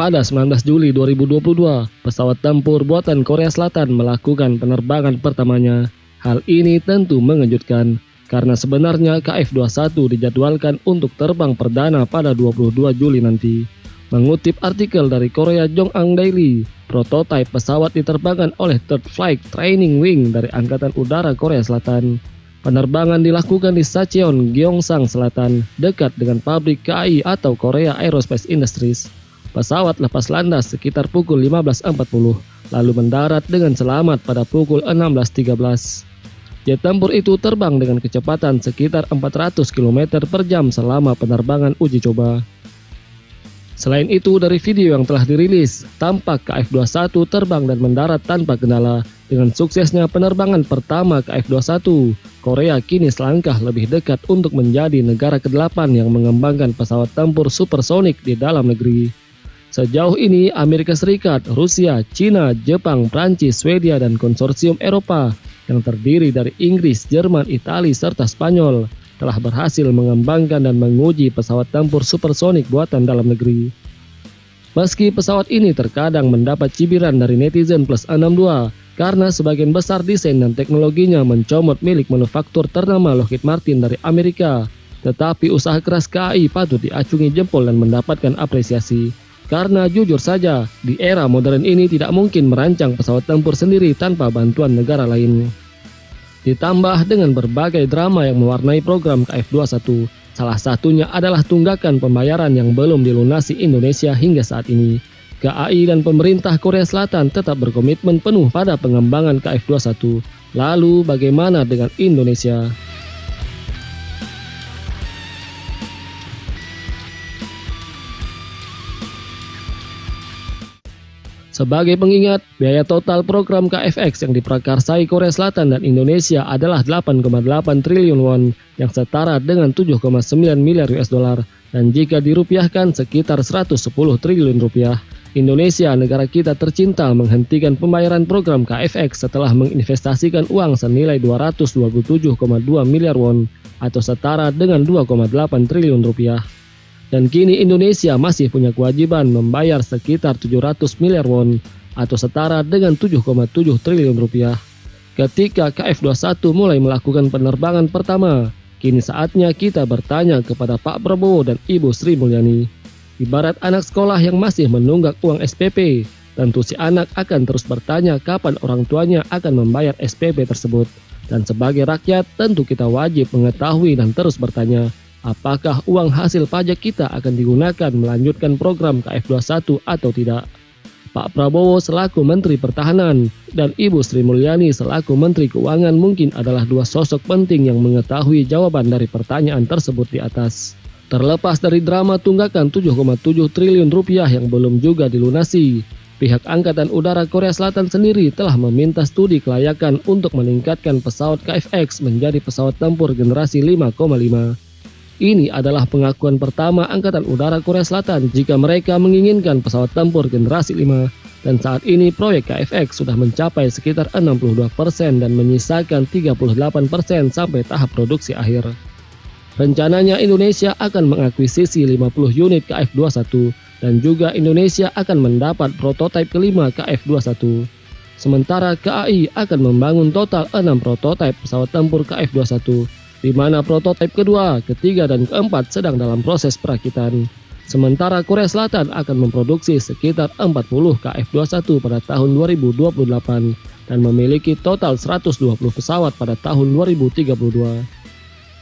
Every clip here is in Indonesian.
Pada 19 Juli 2022, pesawat tempur buatan Korea Selatan melakukan penerbangan pertamanya. Hal ini tentu mengejutkan, karena sebenarnya KF-21 dijadwalkan untuk terbang perdana pada 22 Juli nanti. Mengutip artikel dari Korea Jongang Daily, prototipe pesawat diterbangkan oleh Third Flight Training Wing dari Angkatan Udara Korea Selatan. Penerbangan dilakukan di Sacheon, Gyeongsang Selatan, dekat dengan pabrik KAI atau Korea Aerospace Industries. Pesawat lepas landas sekitar pukul 15.40, lalu mendarat dengan selamat pada pukul 16.13. Jet tempur itu terbang dengan kecepatan sekitar 400 km per jam selama penerbangan uji coba. Selain itu, dari video yang telah dirilis, tampak KF-21 terbang dan mendarat tanpa kendala. Dengan suksesnya penerbangan pertama KF-21, Korea kini selangkah lebih dekat untuk menjadi negara ke-8 yang mengembangkan pesawat tempur supersonik di dalam negeri. Sejauh ini, Amerika Serikat, Rusia, Cina, Jepang, Prancis, Swedia, dan konsorsium Eropa yang terdiri dari Inggris, Jerman, Italia, serta Spanyol telah berhasil mengembangkan dan menguji pesawat tempur supersonik buatan dalam negeri. Meski pesawat ini terkadang mendapat cibiran dari netizen plus 62 karena sebagian besar desain dan teknologinya mencomot milik manufaktur ternama Lockheed Martin dari Amerika, tetapi usaha keras KAI patut diacungi jempol dan mendapatkan apresiasi. Karena jujur saja, di era modern ini tidak mungkin merancang pesawat tempur sendiri tanpa bantuan negara lain. Ditambah dengan berbagai drama yang mewarnai program KF-21, salah satunya adalah tunggakan pembayaran yang belum dilunasi Indonesia hingga saat ini. KAI dan pemerintah Korea Selatan tetap berkomitmen penuh pada pengembangan KF-21. Lalu bagaimana dengan Indonesia? Sebagai pengingat, biaya total program KFX yang diprakarsai Korea Selatan dan Indonesia adalah 8,8 triliun won yang setara dengan 7,9 miliar US dollar, dan jika dirupiahkan sekitar 110 triliun rupiah. Indonesia, negara kita tercinta, menghentikan pembayaran program KFX setelah menginvestasikan uang senilai 227,2 miliar won atau setara dengan 2,8 triliun rupiah. Dan kini Indonesia masih punya kewajiban membayar sekitar 700 miliar won atau setara dengan 7,7 triliun rupiah. Ketika KF-21 mulai melakukan penerbangan pertama, kini saatnya kita bertanya kepada Pak Prabowo dan Ibu Sri Mulyani. Ibarat anak sekolah yang masih menunggak uang SPP, tentu si anak akan terus bertanya kapan orang tuanya akan membayar SPP tersebut. Dan sebagai rakyat, tentu kita wajib mengetahui dan terus bertanya, apakah uang hasil pajak kita akan digunakan melanjutkan program KF-21 atau tidak? Pak Prabowo selaku Menteri Pertahanan dan Ibu Sri Mulyani selaku Menteri Keuangan mungkin adalah dua sosok penting yang mengetahui jawaban dari pertanyaan tersebut di atas. Terlepas dari drama tunggakan 7,7 triliun rupiah yang belum juga dilunasi, pihak Angkatan Udara Korea Selatan sendiri telah meminta studi kelayakan untuk meningkatkan pesawat KFX menjadi pesawat tempur generasi 5,5. Ini adalah pengakuan pertama Angkatan Udara Korea Selatan jika mereka menginginkan pesawat tempur generasi 5. Dan saat ini proyek KFX sudah mencapai sekitar 62% dan menyisakan 38% sampai tahap produksi akhir. Rencananya Indonesia akan mengakuisisi 50 unit KF-21 dan juga Indonesia akan mendapat prototipe kelima KF-21. Sementara KAI akan membangun total 6 prototipe pesawat tempur KF-21. Di mana prototipe kedua, ketiga, dan keempat sedang dalam proses perakitan. Sementara Korea Selatan akan memproduksi sekitar 40 KF-21 pada tahun 2028 dan memiliki total 120 pesawat pada tahun 2032.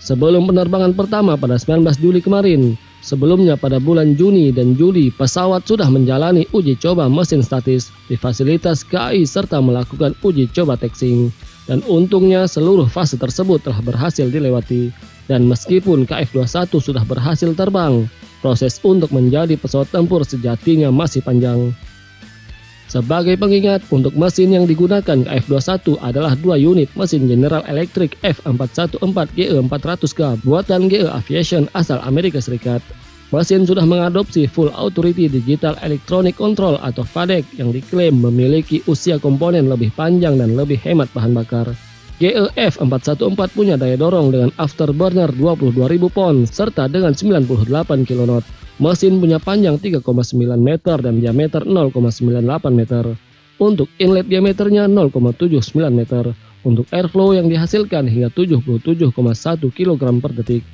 Sebelum penerbangan pertama pada 19 Juli kemarin, sebelumnya pada bulan Juni dan Juli, pesawat sudah menjalani uji coba mesin statis di fasilitas KAI serta melakukan uji coba taxiing. Dan untungnya seluruh fase tersebut telah berhasil dilewati. Dan meskipun KF-21 sudah berhasil terbang, proses untuk menjadi pesawat tempur sejatinya masih panjang. Sebagai pengingat, untuk mesin yang digunakan KF-21 adalah 2 unit mesin General Electric F414GE400K buatan GE Aviation asal Amerika Serikat. Mesin sudah mengadopsi Full Authority Digital Electronic Control atau FADEC yang diklaim memiliki usia komponen lebih panjang dan lebih hemat bahan bakar. GE F414 punya daya dorong dengan afterburner 22.000 pound serta dengan 98 kN. Mesin punya panjang 3,9 meter dan diameter 0,98 meter. Untuk inlet diameternya 0,79 meter. Untuk airflow yang dihasilkan hingga 77,1 kg per detik.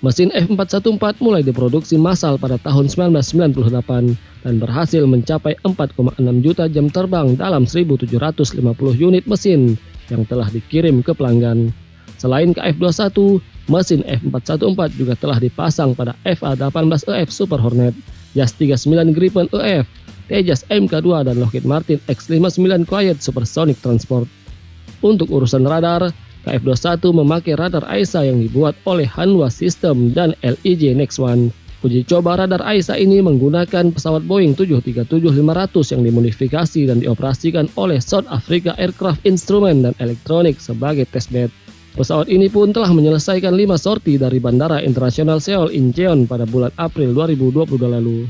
Mesin F414 mulai diproduksi massal pada tahun 1998 dan berhasil mencapai 4,6 juta jam terbang dalam 1.750 unit mesin yang telah dikirim ke pelanggan. Selain KF-21, mesin F414 juga telah dipasang pada FA-18EF Super Hornet, JAS-39 Gripen EF, Tejas Mk2 dan Lockheed Martin X-59 Quiet Supersonic Transport. Untuk urusan radar, KF-21 memakai radar AESA yang dibuat oleh Hanwha System dan LIJ Next One. Uji coba radar AESA ini menggunakan pesawat Boeing 737-500 yang dimodifikasi dan dioperasikan oleh South Africa Aircraft Instrument dan Electronic sebagai testbed. Pesawat ini pun telah menyelesaikan 5 sorti dari Bandara Internasional Seoul Incheon pada bulan April 2022 lalu.